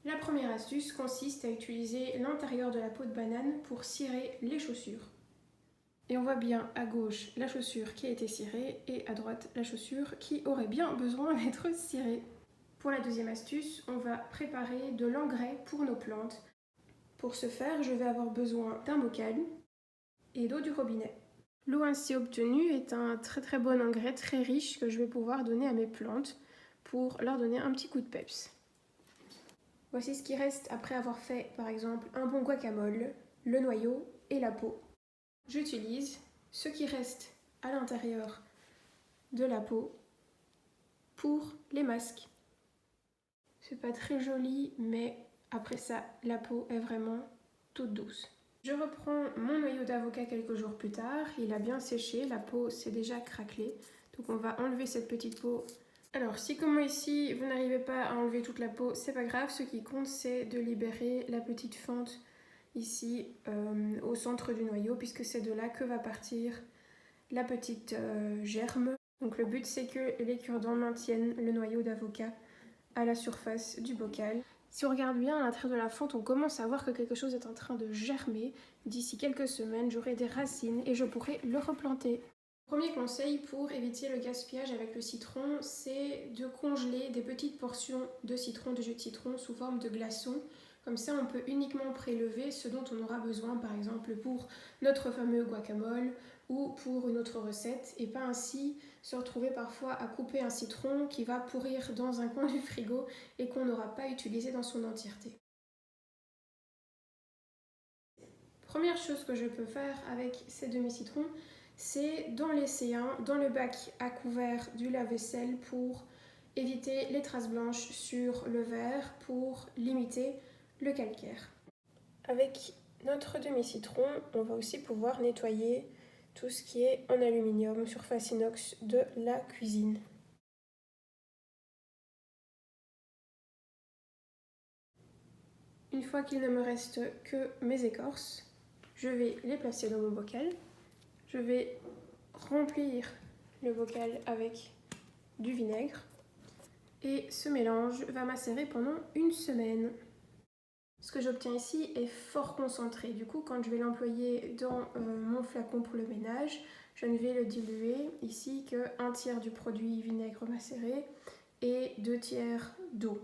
La première astuce consiste à utiliser l'intérieur de la peau de banane pour cirer les chaussures. Et on voit bien à gauche la chaussure qui a été cirée et à droite la chaussure qui aurait bien besoin d'être cirée. Pour la deuxième astuce, on va préparer de l'engrais pour nos plantes. Pour ce faire, je vais avoir besoin d'un bocal et d'eau du robinet. L'eau ainsi obtenue est un très bon engrais très riche que je vais pouvoir donner à mes plantes pour leur donner un petit coup de peps. Voici ce qui reste après avoir fait par exemple un bon guacamole, le noyau et la peau. J'utilise ce qui reste à l'intérieur de la peau pour les masques. C'est pas très joli, mais après ça, la peau est vraiment toute douce. Je reprends mon noyau d'avocat quelques jours plus tard. Il a bien séché, la peau s'est déjà craquelée. Donc on va enlever cette petite peau. Alors si comme moi ici, vous n'arrivez pas à enlever toute la peau, c'est pas grave. Ce qui compte, c'est de libérer la petite fente ici au centre du noyau, puisque c'est de là que va partir la petite germe. Donc le but, c'est que les cure-dents maintiennent le noyau d'avocat à la surface du bocal. Si on regarde bien à l'intérieur de la fente, on commence à voir que quelque chose est en train de germer. D'ici quelques semaines, j'aurai des racines et je pourrai le replanter. Premier conseil pour éviter le gaspillage avec le citron, c'est de congeler des petites portions de citron, de jus de citron sous forme de glaçons. Comme ça, on peut uniquement prélever ce dont on aura besoin, par exemple pour notre fameux guacamole ou pour une autre recette, et pas ainsi se retrouver parfois à couper un citron qui va pourrir dans un coin du frigo et qu'on n'aura pas utilisé dans son entièreté. Première chose que je peux faire avec ces demi-citrons, c'est d'en laisser un dans le bac à couvert du lave-vaisselle pour éviter les traces blanches sur le verre, pour limiter le calcaire. Avec notre demi-citron, on va aussi pouvoir nettoyer tout ce qui est en aluminium, surface inox de la cuisine. Une fois qu'il ne me reste que mes écorces, je vais les placer dans mon bocal. Je vais remplir le bocal avec du vinaigre et ce mélange va macérer pendant une semaine. Ce que j'obtiens ici est fort concentré. Du coup, quand je vais l'employer dans mon flacon pour le ménage, je ne vais le diluer ici que 1/3 du produit vinaigre macéré et 2/3 d'eau.